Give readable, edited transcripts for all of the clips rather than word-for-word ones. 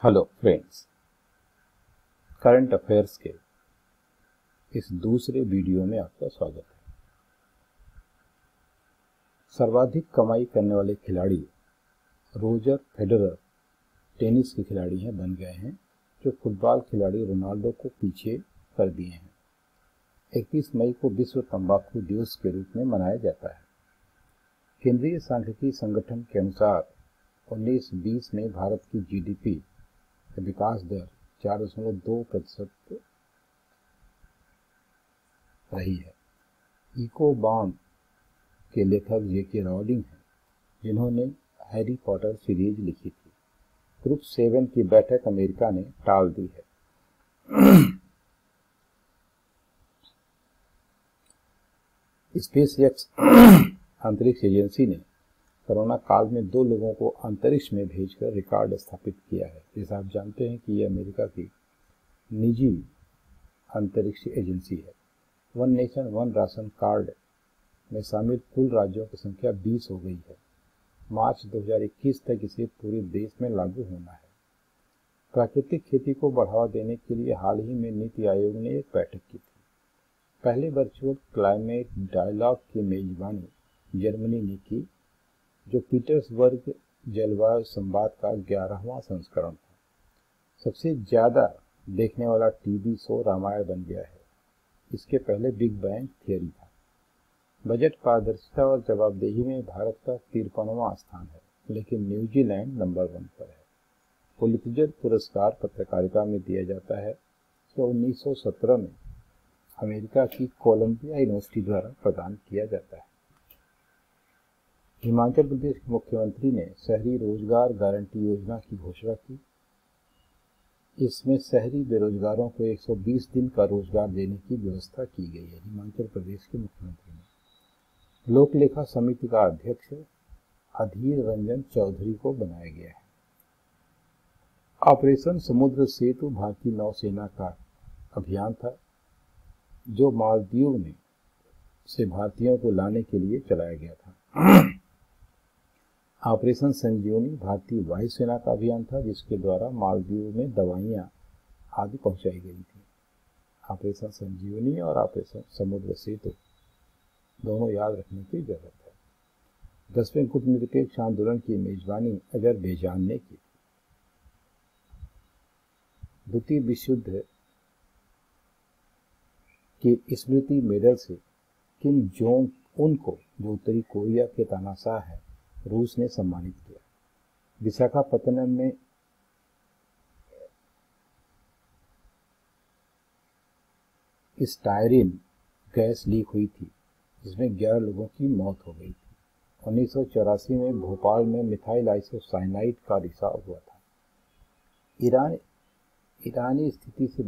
Hello friends, current affairs के इस दूसरे वीडियो में आपका स्वागत है। सर्वाधिक कमाई करने वाले खिलाड़ी रोजर फेडरर टेनिस के खिलाड़ी बन गए हैं, जो फुटबॉल खिलाड़ी रोनाल्डो को पीछे कर दिए हैं। 31 मई को विश्व तंबाकू दिवस के रूप में मनाया जाता है। केंद्रीय सांख्यिकी संगठन के अनुसार 1920 में भारत की जीडीपी विकास दर 4.2% रही है। इको बॉम्ब के लेखक जेके राउलिंग हैं, जिन्होंने हैरी पॉटर सीरीज लिखी थी। ग्रुप 7 की बैठक अमेरिका ने टाल दी है। स्पेसएक्स अंतरिक्ष एजेंसी ने कोरोना काल में 2 लोगों को अंतरिक्ष में भेजकर रिकॉर्ड स्थापित किया है। जैसा आप जानते हैं कि यह अमेरिका की निजी अंतरिक्ष एजेंसी है। One nation one ration card में शामिल कुल राज्यों की संख्या 20 हो गई है। मार्च 2021 तक इसे पूरे देश में लागू होना है। प्राकृतिक खेती को बढ़ावा देने के लिए हाल ही में नीति आयोग ने एक बैठक की थी। पहले वर्चुअल क्लाइमेट डायलॉग की मेजबानी जर्मनी ने की, जो पीटर्सबर्ग जलवायु संवाद का 11वां संस्करण था। सबसे ज्यादा देखने वाला टीवी शो रामायण बन गया है। इसके पहले बिग बैंग थियरी था। बजट पारदर्शिता और जवाबदेही में भारत का 53वां स्थान है, लेकिन न्यूजीलैंड नंबर 1 पर है। पुलित्जर पुरस्कार पत्रकारिता में दिया जाता है, जो 1917 में अमेरिका की कोलंबिया यूनिवर्सिटी द्वारा प्रदान किया जाता है। हिमाचल प्रदेश के मुख्यमंत्री ने शहरी रोजगार गारंटी योजना की घोषणा की। इसमें शहरी बेरोजगारों को 120 दिन का रोजगार देने की व्यवस्था की गई है। हिमाचल प्रदेश के मुख्यमंत्री ने लोक लेखा समिति का अध्यक्ष अधीर रंजन चौधरी को बनाया गया है। ऑपरेशन समुद्र सेतु भारतीय नौसेना का अभियान था, जो मालदीव में से भारतीयों को लाने के लिए चलाया गया था। ऑपरेशन संजीवनी भारतीय वायुसेना का अभियान था, जिसके द्वारा मालदीव में दवाइयां आदि पहुंचाई गई थी। ऑपरेशन संजीवनी और ऑपरेशन समुद्र सेतु दोनों याद रखने की जरूरत है। 10वें गुटनिरपेक्ष आंदोलन की मेजबानी अजरबैजान ने की। द्वितीय विश्व युद्ध के स्मृति मेडल से किम जोंग उन को, जो उत्तरी कोरिया के तानाशाह है, रूस ने सम्मानित किया। विशाखापत्तनम में स्टायरिन गैस लीक हुई थी, जिसमें 11 लोगों की मौत हो गई थी। 1984 में भोपाल में मिथाइल आइसोसाइनाइड का रिसाव हुआ था। ईरानी स्फीति से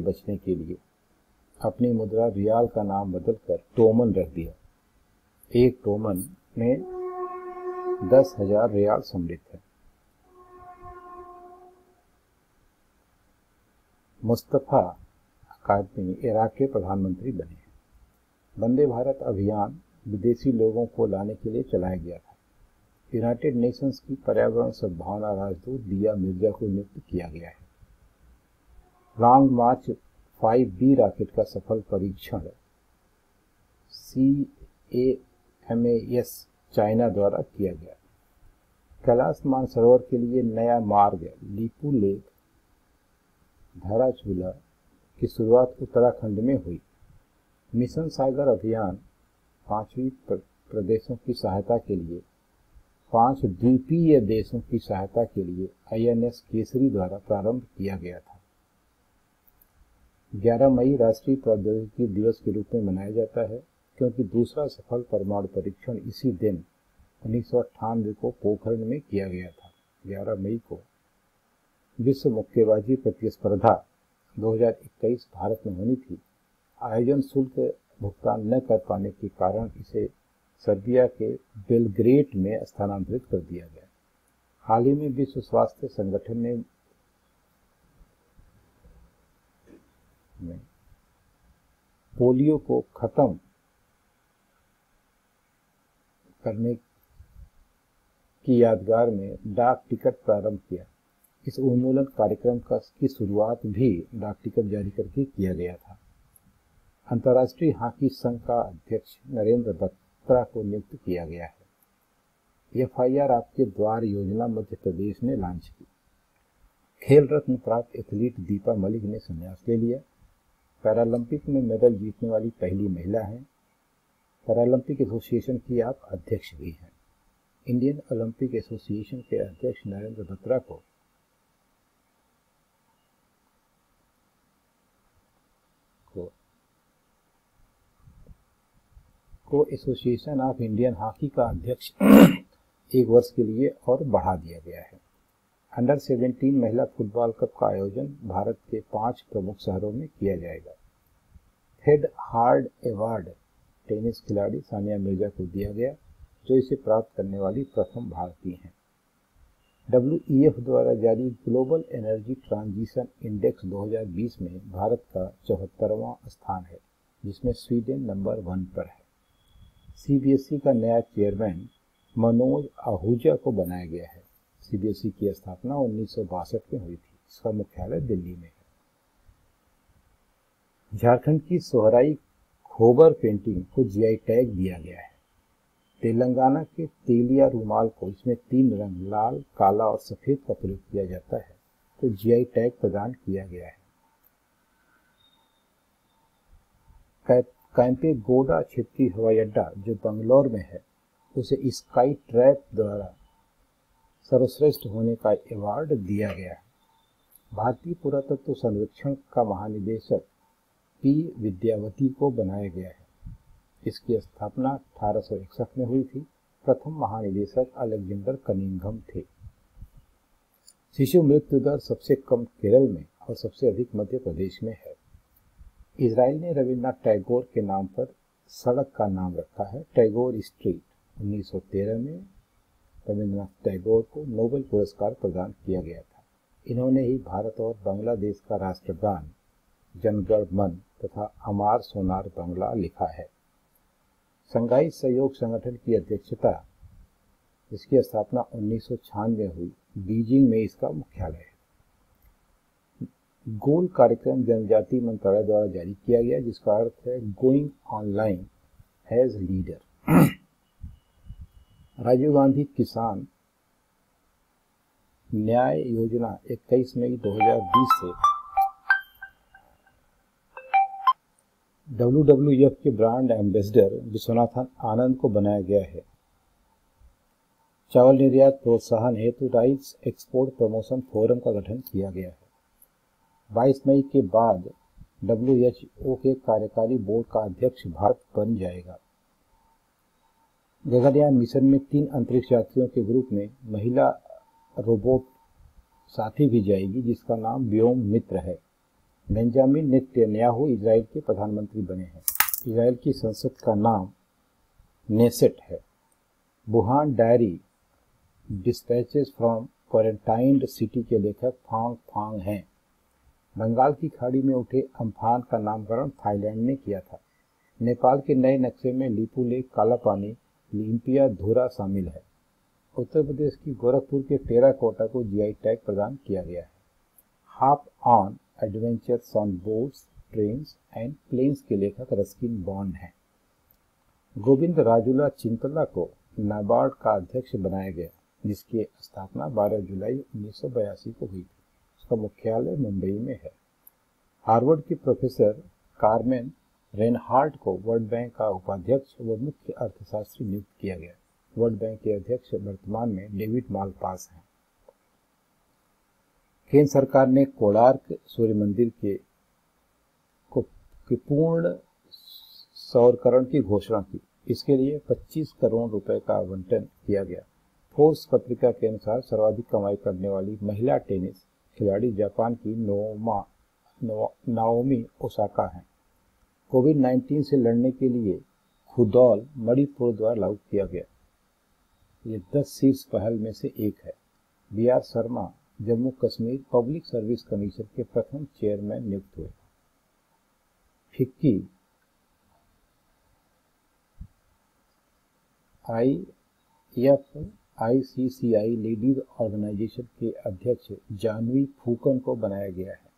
बचने के लिए अपनी मुद्रा रियाल का नाम बदलकर टोमन रख दिया। एक टोमन में 10,000 रियाल सम्मिलित है। मुस्तफा कादमी इराक के प्रधानमंत्री बने हैं। वंदे भारत अभियान विदेशी लोगों को लाने के लिए चलाया गया था। यूनाइटेड नेशंस की पर्यावरण सद्भावना राजदूत दिया मिर्जा को नियुक्त किया गया है। लॉन्ग मार्च 5B रॉकेट का सफल परीक्षण CAMAS चाइना द्वारा किया गया। कैलाश मानसरोवर के लिए नया मार्ग लीपू लेक धाराचूला की शुरुआत उत्तराखंड में हुई। मिशन सागर अभियान 5 द्वीपीय देशों की सहायता के लिए INS केसरी द्वारा प्रारंभ किया गया था। 11 मई राष्ट्रीय प्रौद्योगिकी दिवस के रूप में मनाया जाता है, क्योंकि दूसरा सफल परमाणु परीक्षण इसी दिन 1998 को पोखरण में किया गया था। 11 मई को विश्व मुक्केबाजी प्रतिस्पर्धा 2021 भारत में होनी थी। आयोजन शुल्क भुगतान न कर पाने के कारण इसे सर्बिया के बेलग्रेड में स्थानांतरित कर दिया गया। हाल ही में विश्व स्वास्थ्य संगठन ने पोलियो को खत्म करने की यादगार में डाक टिकट प्रारंभ किया। इस उन्मूलन कार्यक्रम की शुरुआत भी डाक टिकट जारी करके किया गया था। अंतर्राष्ट्रीय हॉकी संघ का अध्यक्ष नरेंद्र बत्रा को नियुक्त किया गया है। FIR आपके द्वार योजना मध्य प्रदेश ने लॉन्च की। खेल रत्न प्राप्त एथलीट दीपा मलिक ने संन्यास ले लिया। पैरालंपिक में मेडल जीतने वाली पहली महिला हैं। पैरालंपिक एसोसिएशन की आप अध्यक्ष भी हैं। इंडियन ओलंपिक एसोसिएशन के अध्यक्ष नरेंद्र बत्रा को एसोसिएशन ऑफ इंडियन हॉकी का अध्यक्ष 1 वर्ष के लिए और बढ़ा दिया गया है। अंडर 17 महिला फुटबॉल कप का आयोजन भारत के 5 प्रमुख शहरों में किया जाएगा। हेड हार्ड अवार्ड टेनिस खिलाड़ी सानिया मिर्जा को दिया गया, जो इसे प्राप्त करने वाली प्रथम भारतीय हैं। WEF द्वारा जारी ग्लोबल एनर्जी ट्रांजिशन इंडेक्स 2020 में भारत का 74वां स्थान है, जिसमें स्वीडन नंबर 1 पर है। CBSE का नया चेयरमैन मनोज आहूजा को बनाया गया है। CBSE की स्थापना 1962 में हुई थी। इसका मुख्यालय दिल्ली में है। झारखंड की सोहराई खोबर पेंटिंग को GI टैग दिया गया है। तेलंगाना के तेलिया रूमाल को, इसमें 3 रंग लाल, काला और सफेद का प्रयोग किया जाता है, तो GI टैग प्रदान किया गया है। कैंपेगौड़ा क्षेत्रीय हवाई अड्डा जो बंगलौर में है, उसे स्काई ट्रैप द्वारा सर्वश्रेष्ठ होने का अवार्ड दिया गया है। भारतीय पुरातत्व सर्वेक्षण का महानिदेशक P विद्यावती को बनाया गया है। इसकी स्थापना 1861 में हुई थी। प्रथम महानिदेशक अलेक्जेंडर कनिंघम थे। शिशु मृत्यु दर सबसे कम केरल में और सबसे अधिक मध्य प्रदेश में है। इजराइल ने रविन्द्रनाथ टैगोर के नाम पर सड़क का नाम रखा है, टैगोर स्ट्रीट। 1913 में रविन्द्रनाथ टैगोर को नोबेल पुरस्कार प्रदान किया गया था। इन्होंने ही भारत और बांग्लादेश का राष्ट्रगान जनगण मन तथा अमार सोनार बांग्ला लिखा है। शंघाई सहयोग संगठन की अध्यक्षता, इसकी स्थापना 1996 में हुई। बीजिंग में इसका मुख्यालय है। गोल कार्यक्रम जनजाति मंत्रालय द्वारा जारी किया गया, जिसका अर्थ है going online as leader. Rajiv Gandhi Kisan Nyay योजना 21 मई 2020 से WWF के ब्रांड एम्बेसडर विश्वनाथन आनंद को बनाया गया है। चावल निर्यात प्रोत्साहन हेतु राइस एक्सपोर्ट प्रमोशन फोरम का गठन किया गया है। 22 मई के बाद WHO के कार्यकारी बोर्ड का अध्यक्ष भारत बन जाएगा। गगनयान मिशन में 3 अंतरिक्ष यात्रियों के ग्रुप में महिला रोबोट साथी भी जाएगी, जिसका नाम व्योम मित्र है। बेंजामिन नेतन्याहू इजराइल के प्रधानमंत्री बने हैं। इजराइल की संसद का नाम नेसेट है। Wuhan diary dispatches from quarantined city के लेखक फांग फांग हैं। बंगाल की खाड़ी में उठे अम्फान का नामकरण थाईलैंड ने किया था। नेपाल के नए नक्शे में लिपू लेक, काला पानी, लिम्पिया धुरा शामिल है। उत्तर प्रदेश की गोरखपुर के टेराकोटा को GI टैग प्रदान किया गया है। Hop on adventures on boats, trains and planes के लेखक रस्किन बॉन्ड हैं। गोविंद राजुला चिंतला को नाबार्ड का अध्यक्ष बनाया गया, जिसकी स्थापना 12 जुलाई 1982 को हुई थी। उसका मुख्यालय मुंबई में है। हार्वर्ड के प्रोफेसर कार्मेन रेनहार्ट को वर्ल्ड बैंक का उपाध्यक्ष व मुख्य अर्थशास्त्री नियुक्त किया गया। वर्ल्ड बैंक के अध्यक्ष वर्तमान में डेविड मालपास हैं। केंद्र सरकार ने कोणार्क सूर्य मंदिर के पूर्ण सौरकरण की घोषणा की। इसके लिए 25 करोड़ रुपए का आवंटन किया गया। फोर्ब्स पत्रिका के अनुसार सर्वाधिक कमाई करने वाली महिला टेनिस खिलाड़ी जापान की नाओमी ओसाका हैं। कोविड-19 से लड़ने के लिए खुदौल मणिपुर द्वारा लागू किया गया। ये 10 शीर्ष पहल में से एक है। BR Sharma Jammu Kashmir public service commission के प्रथम चेयरमैन नियुक्त हुए। FICCI IFFI ICCI ladies organisation के अध्यक्ष जानवी फूकन को बनाया गया है।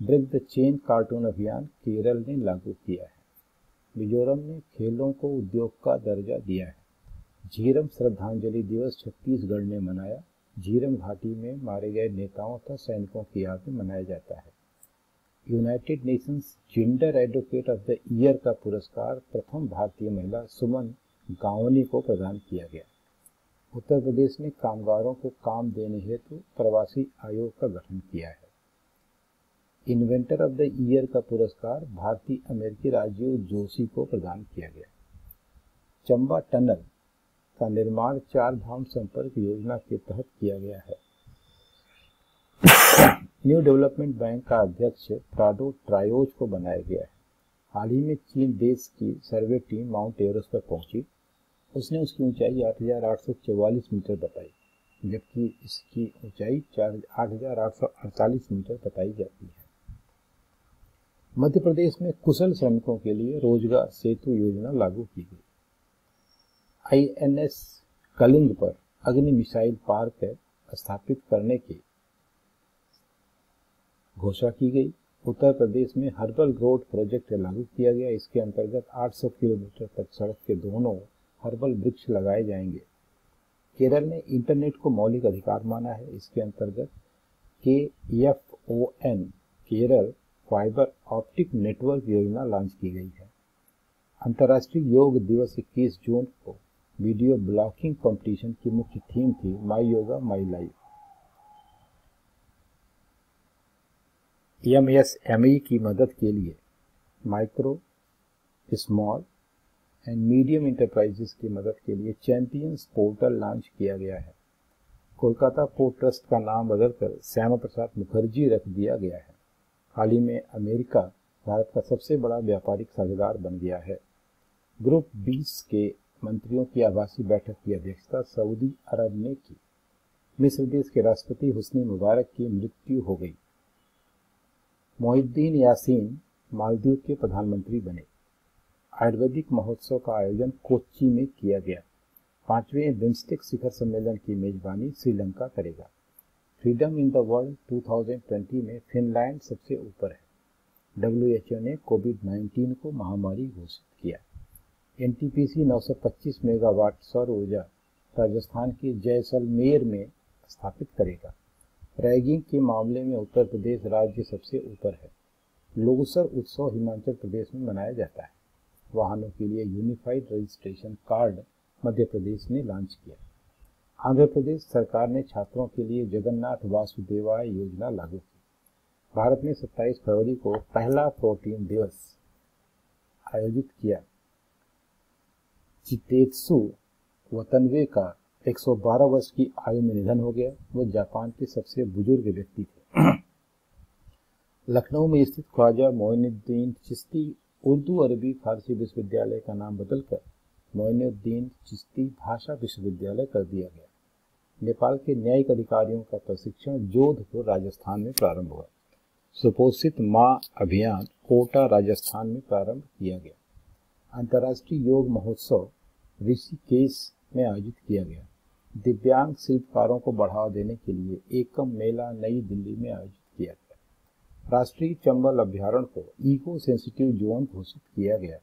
ब्रेक द चेन कार्टून अभियान केरल ने लागू किया है। मिजोरम ने खेलों को उद्योग का दर्जा दिया है। झीरम श्रद्धांजलि दिवस छत्तीसगढ़ ने मनाया। झीरम घाटी में मारे गए नेताओं तथा सैनिकों की याद में मनाया जाता है। United Nations gender advocate of the year का पुरस्कार प्रथम भारतीय महिला सुमन गावनी को प्रदान किया गया। उत्तर प्रदेश ने कामगारों को काम देने हेतु प्रवासी आयोग का गठन किया है। इन्वेंटर ऑफ द ईयर का पुरस्कार भारतीय अमेरिकी राजीव जोशी को प्रदान किया गया। चंबा टनल का निर्माण चार धाम संपर्क योजना के तहत किया गया है। न्यू डेवलपमेंट बैंक का अध्यक्ष प्राडो ट्रायोज को बनाया गया है। हाल ही में चीन देश की सर्वे टीम माउंट एवरेस्ट पर पहुंची। उसने उसकी ऊंचाई 8,844 मीटर बताई, जबकि इसकी ऊंचाई 8,848 मीटर बताई जाती है। मध्य प्रदेश में कुशल श्रमिकों के लिए रोजगार सेतु योजना लागू की गई। INS कलिंग पर अग्नि मिसाइल पार्क स्थापित करने की घोषणा की गई। उत्तर प्रदेश में हर्बल रोड प्रोजेक्ट लागू किया गया। इसके अंतर्गत 800 किलोमीटर तक सड़क के दोनों हर्बल वृक्ष लगाए जाएंगे। केरल ने इंटरनेट को मौलिक अधिकार माना है। इसके अंतर्गत KFON Kerala fibre optic network योजना लॉन्च की गई है। अंतर्राष्ट्रीय योग दिवस 21 जून को वीडियो ब्लॉगिंग कंपटीशन की मुख्य थीम थी माई योगा माई लाइफ। MSME की मदद के लिए micro, small and medium enterprises की मदद के लिए चैंपियंस पोर्टल लॉन्च किया गया है। कोलकाता पोर्ट ट्रस्ट का नाम बदलकर श्यामा प्रसाद मुखर्जी रख दिया गया है। हाल ही में अमेरिका भारत का सबसे बड़ा व्यापारिक साझेदार बन गया है। ग्रुप 20 के मंत्रियों की आभासी बैठक की अध्यक्षता सऊदी अरब ने की। मिस्र देश के राष्ट्रपति हुस्नी मुबारक की मृत्यु हो गई। मोहिउद्दीन यासीन मालदीव के प्रधानमंत्री बने। आयुर्वेदिक महोत्सव का आयोजन कोच्चि में किया गया। 5वें बिम्स्टेक शिखर सम्मेलन की मेजबानी श्रीलंका करेगा। फ्रीडम इन द वर्ल्ड 2020 में फिनलैंड सबसे ऊपर है। WHO ने कोविड-19 को महामारी घोषित किया। NTPC 925 मेगावाट सौर ऊर्जा राजस्थान के जैसलमेर में स्थापित करेगा। रैगिंग के मामले में उत्तर प्रदेश राज्य सबसे ऊपर है। लोकसर उत्सव हिमाचल प्रदेश में मनाया जाता है। वाहनों के लिए unified registration card Madhya Pradesh ने लॉन्च किया। आंध्र प्रदेश सरकार ने छात्रों के लिए जगन्नाथ वासुदेवाय योजना लागू की। भारत ने 27 फरवरी को पहला प्रोटीन दिवस आयोजित किया। चितेत्सु वतनवे का 112 वर्ष की आयु में निधन हो गया। वो जापान के सबसे बुजुर्ग व्यक्ति थे। लखनऊ में स्थित ख्वाजा मोइनुद्दीन चिश्ती उर्दू अरबी फारसी विश्वविद्यालय का नाम बदलकर मोइनुद्दीन चिश्ती भाषा विश्वविद्यालय कर दिया गया। नेपाल के न्यायिक अधिकारियों का प्रशिक्षण जोधपुर राजस्थान में प्रारंभ हुआ। सुपोषित माँ अभियान कोटा राजस्थान में प्रारंभ किया गया। अंतर्राष्ट्रीय योग महोत्सव ऋषिकेश में आयोजित किया गया। दिव्यांग शिल्पकारों को बढ़ावा देने के लिए एकम मेला नई दिल्ली में आयोजित किया गया। राष्ट्रीय चंबल अभ्यारण्य को इको सेंसिटिव जोन घोषित किया गया।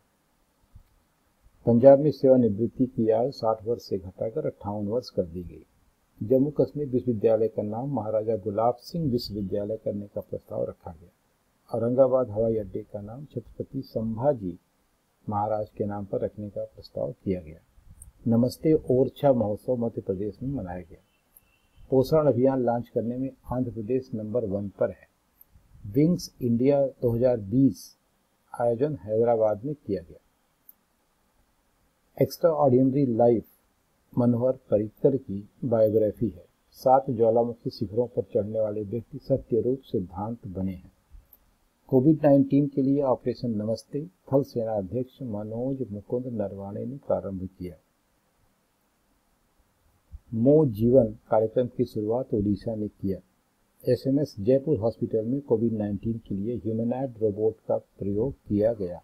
पंजाब में सेवानिवृत्ति की आयु 60 वर्ष से घटाकर 58 वर्ष कर दी गई। जम्मू कश्मीर विश्वविद्यालय का नाम महाराजा गुलाब सिंह विश्वविद्यालय करने का प्रस्ताव रखा गया। औरंगाबाद हवाई अड्डे का नाम छत्रपति संभाजी महाराज के नाम पर रखने का प्रस्ताव किया गया। नमस्ते ओरछा महोत्सव मध्य प्रदेश में मनाया गया। पोषण अभियान लॉन्च करने में आंध्र प्रदेश नंबर 1 पर है। विंग्स इंडिया 2020 आयोजन हैदराबाद में किया गया। Extra ordinary life Manohar Parrikar की बायोग्राफी है। 7 ज्वालामुखी शिखरों पर चढ़ने वाले व्यक्ति सत्य रूप सिद्धांत बने हैं। कोविड-19 के लिए ऑपरेशन नमस्ते थल सेना अध्यक्ष मनोज मुकुंद नरवाणे ने प्रारंभ किया। मो जीवन कार्यक्रम की शुरुआत ओडिशा ने किया। SMS जयपुर हॉस्पिटल में कोविड-19 के लिए ह्यूमनॉइड रोबोट का प्रयोग किया गया।